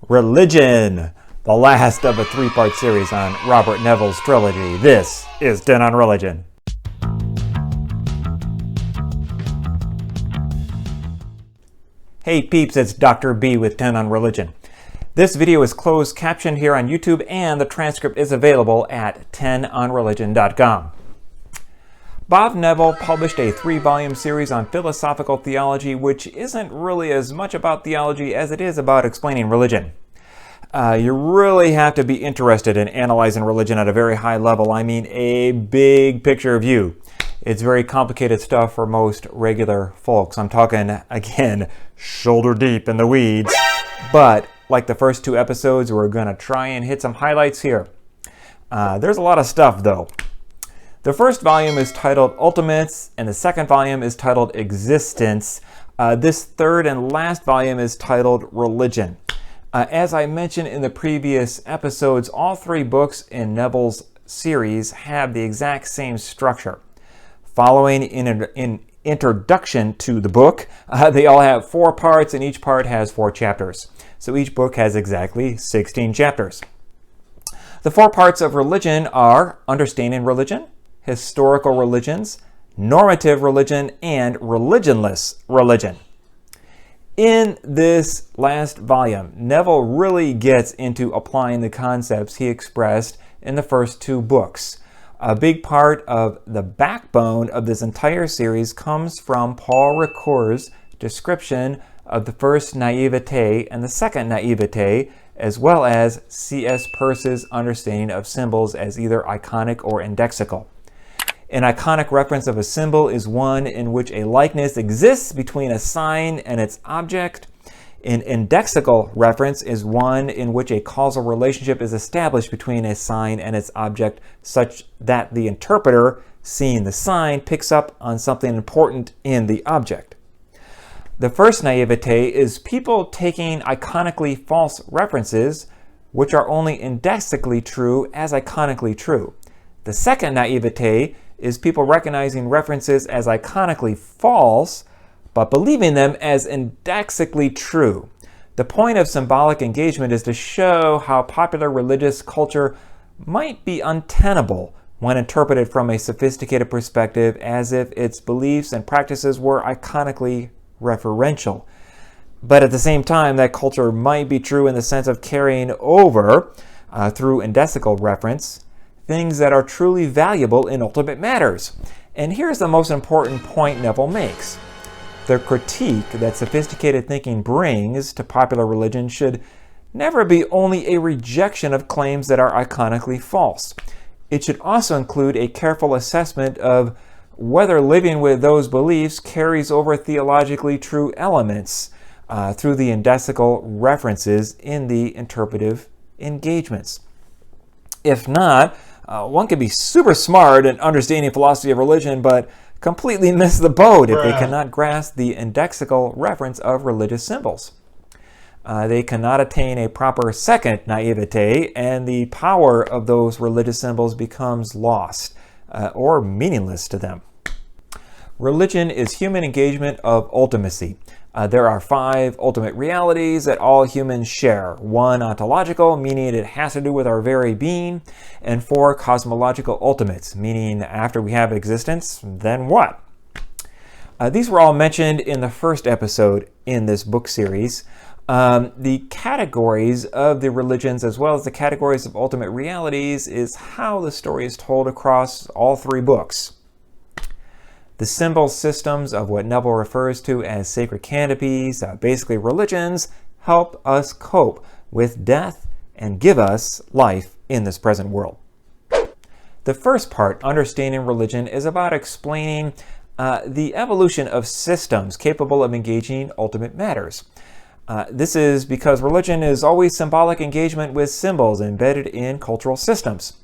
Religion, the last of a three-part series on Robert Neville's trilogy. This is TenOnReligion. Hey peeps, it's Dr. B with TenOnReligion. This video is closed captioned here on YouTube, and the transcript is available at TenOnReligion.com. Beth Neville published a 3-volume series on philosophical theology, which isn't really as much about theology as it is about explaining religion. You really have to be interested in analyzing religion at a very high level. I mean, a big picture view. It's very complicated stuff for most regular folks. I'm talking, again, shoulder deep in the weeds. But like the first 2 episodes, we're going to try and hit some highlights here. There's a lot of stuff, though. The first volume is titled Ultimates, and the second volume is titled Existence. This third and last volume is titled Religion. As I mentioned in the previous episodes, all 3 books in Neville's series have the exact same structure. Following an introduction to the book, they all have 4 parts, and each part has 4 chapters. So each book has exactly 16 chapters. The 4 parts of religion are Understanding Religion, Historical Religions, Normative Religion, and Religionless Religion. In this last volume, Neville really gets into applying the concepts he expressed in the first 2 books. A big part of the backbone of this entire series comes from Paul Ricoeur's description of the first naivete and the second naivete, as well as C.S. Peirce's understanding of symbols as either iconic or indexical. An iconic reference of a symbol is one in which a likeness exists between a sign and its object. An indexical reference is one in which a causal relationship is established between a sign and its object, such that the interpreter, seeing the sign, picks up on something important in the object. The first naivete is people taking iconically false references, which are only indexically true, as iconically true. The second naivete is people recognizing references as iconically false, but believing them as indexically true. The point of symbolic engagement is to show how popular religious culture might be untenable when interpreted from a sophisticated perspective, as if its beliefs and practices were iconically referential. But at the same time, that culture might be true in the sense of carrying over, through indexical reference, things that are truly valuable in ultimate matters. And here's the most important point Neville makes. The critique that sophisticated thinking brings to popular religion should never be only a rejection of claims that are iconically false. It should also include a careful assessment of whether living with those beliefs carries over theologically true elements through the indexical references in the interpretive engagements. If not, one can be super smart in understanding philosophy of religion, but completely miss the boat if they cannot grasp the indexical reference of religious symbols. They cannot attain a proper second naivete, and the power of those religious symbols becomes lost or meaningless to them. Religion is human engagement of ultimacy. There are 5 ultimate realities that all humans share. 1 ontological, meaning it has to do with our very being, and 4 cosmological ultimates, meaning after we have existence, then what? These were all mentioned in the first episode in this book series. The categories of the religions, as well as the categories of ultimate realities, is how the story is told across all 3 books. The symbol systems of what Neville refers to as sacred canopies, basically religions, help us cope with death and give us life in this present world. The first part, Understanding Religion, is about explaining the evolution of systems capable of engaging ultimate matters. This is because religion is always symbolic engagement with symbols embedded in cultural systems.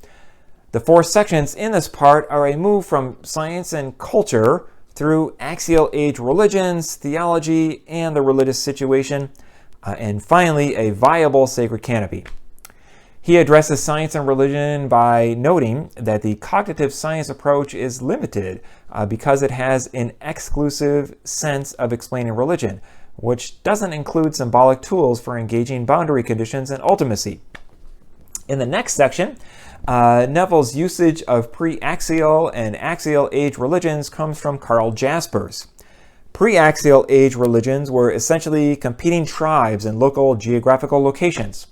The 4 sections in this part are a move from science and culture through axial age religions, theology, and the religious situation, and finally a viable sacred canopy. He addresses science and religion by noting that the cognitive science approach is limited because it has an exclusive sense of explaining religion, which doesn't include symbolic tools for engaging boundary conditions and ultimacy. In the next section, Neville's usage of pre-axial and axial age religions comes from Karl Jaspers. Pre-axial age religions were essentially competing tribes in local geographical locations.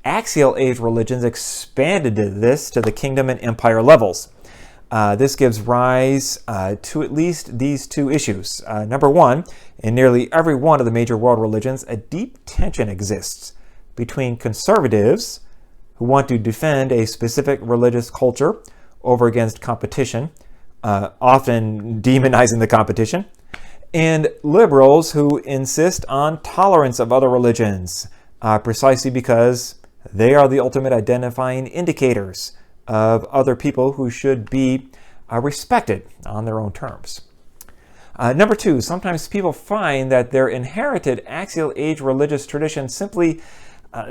Axial age religions expanded this to the kingdom and empire levels. This gives rise to at least these two issues. Number one, in nearly every one of the major world religions, a deep tension exists between conservatives who want to defend a specific religious culture over against competition, often demonizing the competition, and liberals who insist on tolerance of other religions, precisely because they are the ultimate identifying indicators of other people who should be respected on their own terms. Number two, sometimes people find that their inherited axial age religious traditions simply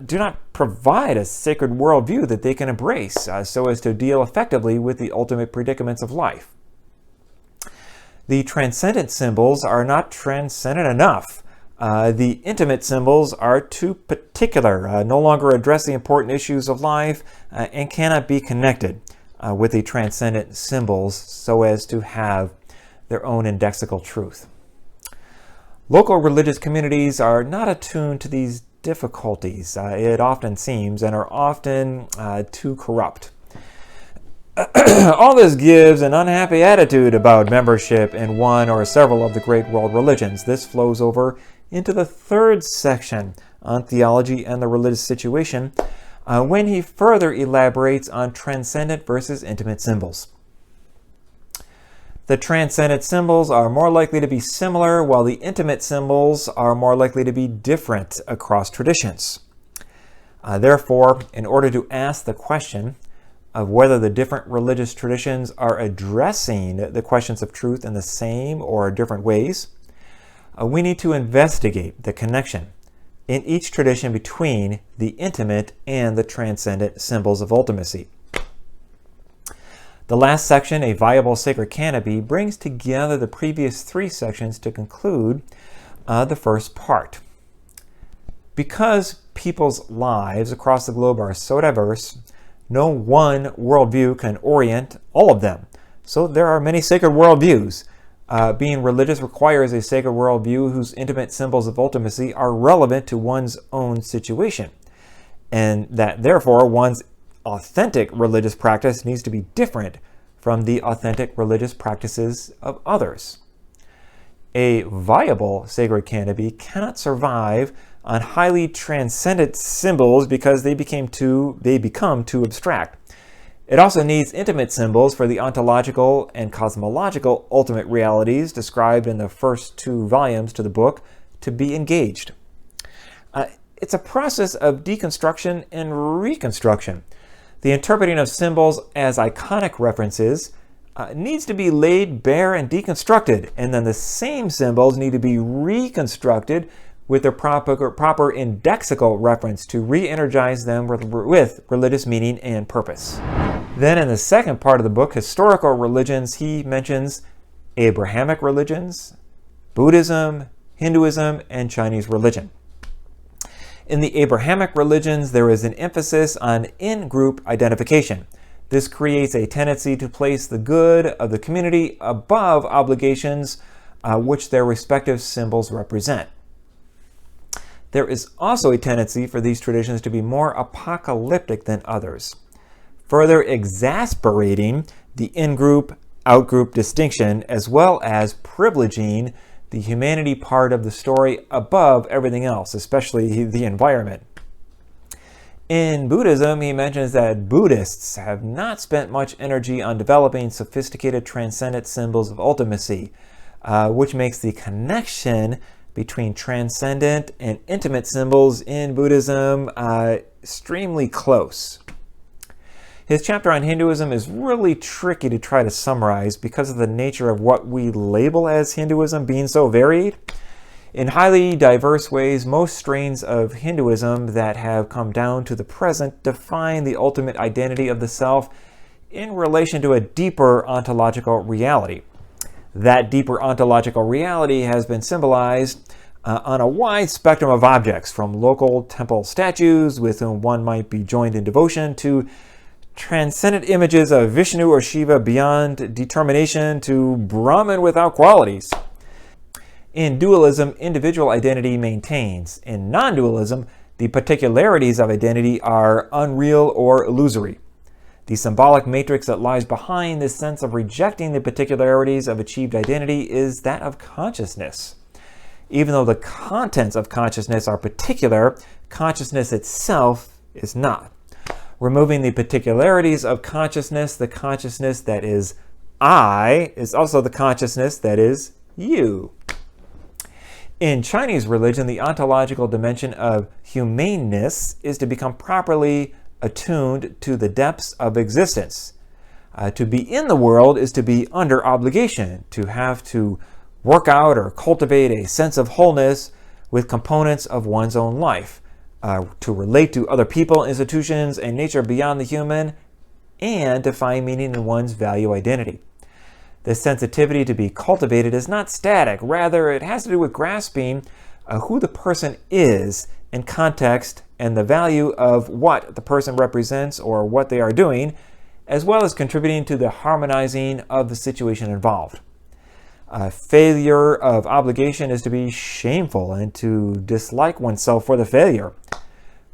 do not provide a sacred worldview that they can embrace so as to deal effectively with the ultimate predicaments of life. The transcendent symbols are not transcendent enough. The intimate symbols are too particular, no longer address the important issues of life, and cannot be connected with the transcendent symbols so as to have their own indexical truth. Local religious communities are not attuned to these difficulties, it often seems, and are often too corrupt. All this gives an unhappy attitude about membership in one or several of the great world religions. This flows over into the third section on theology and the religious situation, when he further elaborates on transcendent versus intimate symbols. The transcendent symbols are more likely to be similar, while the intimate symbols are more likely to be different across traditions. Therefore, in order to ask the question of whether the different religious traditions are addressing the questions of truth in the same or different ways, we need to investigate the connection in each tradition between the intimate and the transcendent symbols of ultimacy. The last section, A Viable Sacred Canopy, brings together the previous three sections to conclude the first part. Because people's lives across the globe are so diverse, no one worldview can orient all of them. So there are many sacred worldviews. Being religious requires a sacred worldview whose intimate symbols of ultimacy are relevant to one's own situation, and that therefore one's authentic religious practice needs to be different from the authentic religious practices of others. A viable sacred canopy cannot survive on highly transcendent symbols because they become too abstract. It also needs intimate symbols for the ontological and cosmological ultimate realities described in the first two volumes to the book to be engaged. It's a process of deconstruction and reconstruction. The interpreting of symbols as iconic references needs to be laid bare and deconstructed, and then the same symbols need to be reconstructed with their proper indexical reference to re-energize them with religious meaning and purpose. Then in the second part of the book, Historical Religions, he mentions Abrahamic religions, Buddhism, Hinduism, and Chinese religion. In the Abrahamic religions, there is an emphasis on in-group identification. This creates a tendency to place the good of the community above obligations which their respective symbols represent. There is also a tendency for these traditions to be more apocalyptic than others, further exasperating the in-group, out-group distinction, as well as privileging the humanity part of the story above everything else, especially the environment. In Buddhism, he mentions that Buddhists have not spent much energy on developing sophisticated transcendent symbols of ultimacy, which makes the connection between transcendent and intimate symbols in Buddhism extremely close. His chapter on Hinduism is really tricky to try to summarize because of the nature of what we label as Hinduism being so varied. In highly diverse ways, most strains of Hinduism that have come down to the present define the ultimate identity of the self in relation to a deeper ontological reality. That deeper ontological reality has been symbolized on a wide spectrum of objects, from local temple statues with whom one might be joined in devotion to transcendent images of Vishnu or Shiva beyond determination to Brahman without qualities. In dualism, individual identity maintains. In non-dualism, the particularities of identity are unreal or illusory. The symbolic matrix that lies behind this sense of rejecting the particularities of achieved identity is that of consciousness. Even though the contents of consciousness are particular, consciousness itself is not. Removing the particularities of consciousness, the consciousness that is I is also the consciousness that is you. In Chinese religion, the ontological dimension of humaneness is to become properly attuned to the depths of existence. To be in the world is to be under obligation, to have to work out or cultivate a sense of wholeness with components of one's own life, to relate to other people, institutions, and nature beyond the human, and to find meaning in one's value identity. This sensitivity to be cultivated is not static. Rather, it has to do with grasping who the person is in context and the value of what the person represents or what they are doing, as well as contributing to the harmonizing of the situation involved. Failure of obligation is to be shameful and to dislike oneself for the failure.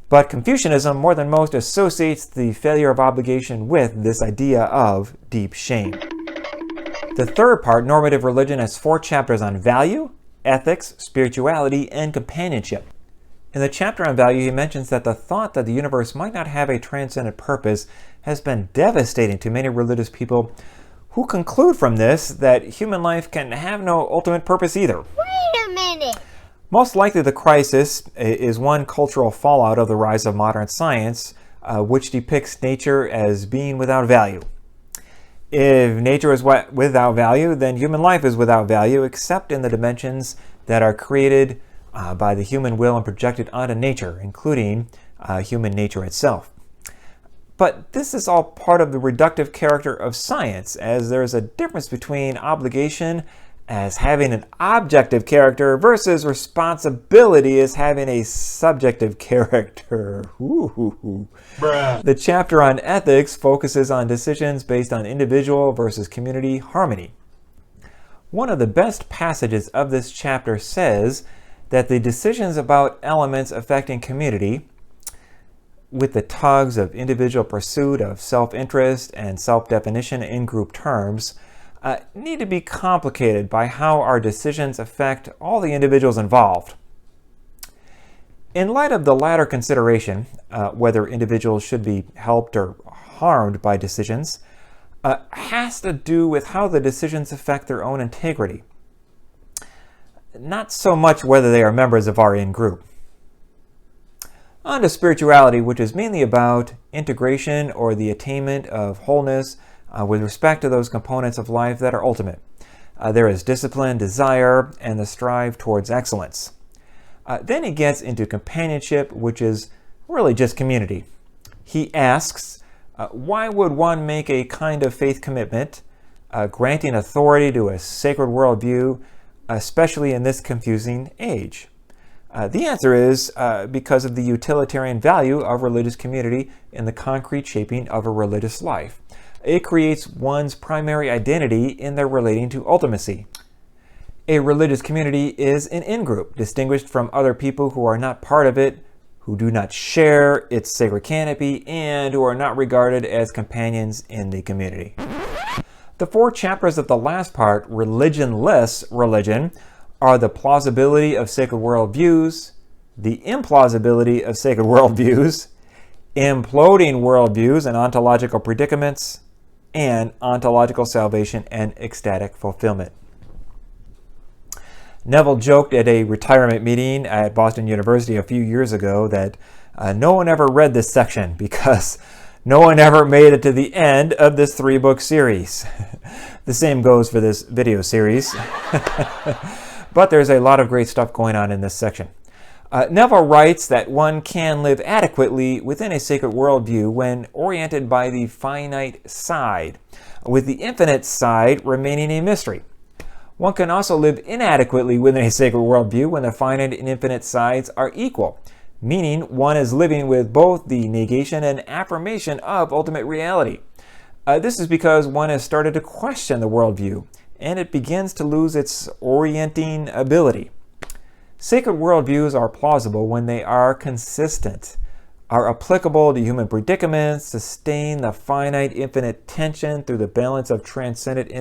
But Confucianism, more than most, associates the failure of obligation with this idea of deep shame. The third part, Normative Religion, has 4 chapters on value, ethics, spirituality, and companionship. In the chapter on value, he mentions that the thought that the universe might not have a transcendent purpose has been devastating to many religious people who conclude from this that human life can have no ultimate purpose either. Wait a minute! Most likely the crisis is one cultural fallout of the rise of modern science, which depicts nature as being without value. If nature is without value, then human life is without value, except in the dimensions that are created by the human will and projected onto nature, including human nature itself. But this is all part of the reductive character of science, as there is a difference between obligation as having an objective character versus responsibility as having a subjective character. The chapter on ethics focuses on decisions based on individual versus community harmony. One of the best passages of this chapter says that the decisions about elements affecting community, with the tugs of individual pursuit of self-interest and self-definition in group terms, need to be complicated by how our decisions affect all the individuals involved. In light of the latter consideration, whether individuals should be helped or harmed by decisions, has to do with how the decisions affect their own integrity, not so much whether they are members of our in-group. On to spirituality, which is mainly about integration or the attainment of wholeness with respect to those components of life that are ultimate. There is discipline, desire, and the strive towards excellence. Then he gets into companionship, which is really just community. He asks, why would one make a kind of faith commitment, granting authority to a sacred worldview, especially in this confusing age? The answer is because of the utilitarian value of religious community in the concrete shaping of a religious life. It creates one's primary identity in their relating to ultimacy. A religious community is an in-group, distinguished from other people who are not part of it, who do not share its sacred canopy, and who are not regarded as companions in the community. The 4 chapters of the last part, religionless religion, are the plausibility of sacred worldviews, the implausibility of sacred worldviews, imploding worldviews and ontological predicaments, and ontological salvation and ecstatic fulfillment. Neville joked at a retirement meeting at Boston University a few years ago that no one ever read this section because no one ever made it to the end of this 3-book series. The same goes for this video series. But there's a lot of great stuff going on in this section. Neville writes that one can live adequately within a sacred worldview when oriented by the finite side, with the infinite side remaining a mystery. One can also live inadequately within a sacred worldview when the finite and infinite sides are equal, meaning one is living with both the negation and affirmation of ultimate reality. This is because one has started to question the worldview, and it begins to lose its orienting ability. Sacred worldviews are plausible when they are consistent, are applicable to human predicaments, sustain the finite infinite tension through the balance of transcendent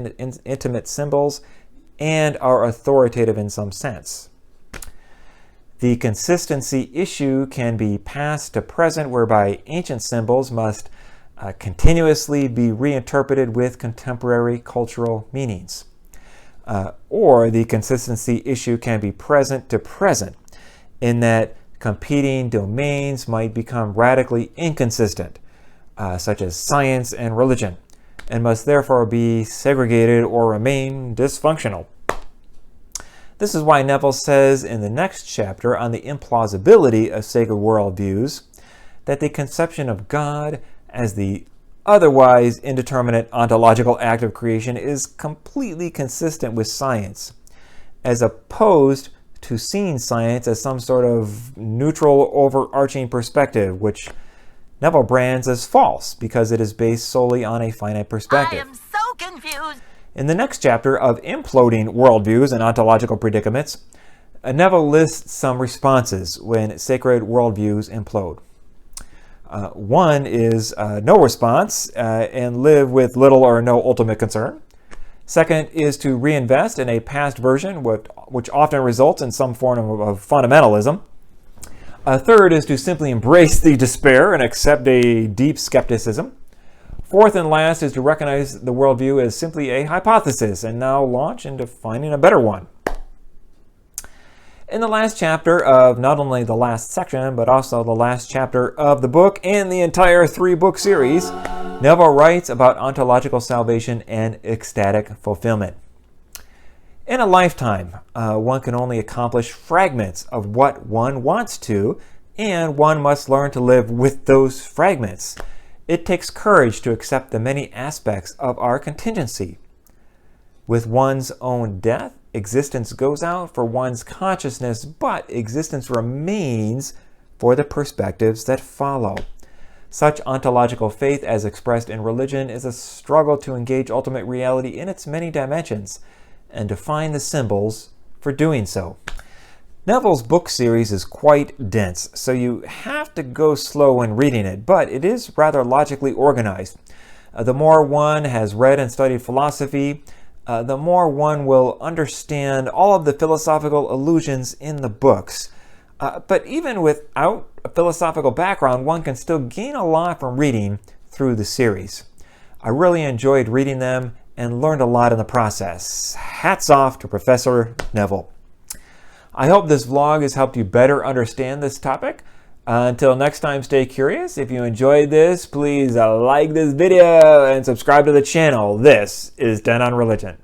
intimate symbols, and are authoritative in some sense. The consistency issue can be past to present, whereby ancient symbols must continuously be reinterpreted with contemporary cultural meanings. Or the consistency issue can be present to present, in that competing domains might become radically inconsistent, such as science and religion, and must therefore be segregated or remain dysfunctional. This is why Neville says in the next chapter on the implausibility of sacred worldviews that the conception of God as the otherwise indeterminate ontological act of creation is completely consistent with science, as opposed to seeing science as some sort of neutral, overarching perspective, which Neville brands as false because it is based solely on a finite perspective. I am so confused. In the next chapter of Imploding Worldviews and Ontological Predicaments, Neville lists some responses when sacred worldviews implode. One is no response and live with little or no ultimate concern. Second is to reinvest in a past version, which often results in some form of fundamentalism. Third is to simply embrace the despair and accept a deep skepticism. Fourth and last is to recognize the worldview as simply a hypothesis and now launch into finding a better one. In the last chapter of not only the last section, but also the last chapter of the book and the entire 3-book series, Neville writes about ontological salvation and ecstatic fulfillment. In a lifetime, one can only accomplish fragments of what one wants to, and one must learn to live with those fragments. It takes courage to accept the many aspects of our contingency. With one's own death, existence goes out for one's consciousness, but existence remains for the perspectives that follow. Such ontological faith as expressed in religion is a struggle to engage ultimate reality in its many dimensions and to find the symbols for doing so. Neville's book series is quite dense, so you have to go slow when reading it, but it is rather logically organized. The more one has read and studied philosophy, the more one will understand all of the philosophical allusions in the books. But even without a philosophical background, one can still gain a lot from reading through the series. I really enjoyed reading them and learned a lot in the process. Hats off to Professor Neville. I hope this vlog has helped you better understand this topic. Until next time, stay curious. If you enjoyed this, please like this video and subscribe to the channel. This is TenOnReligion.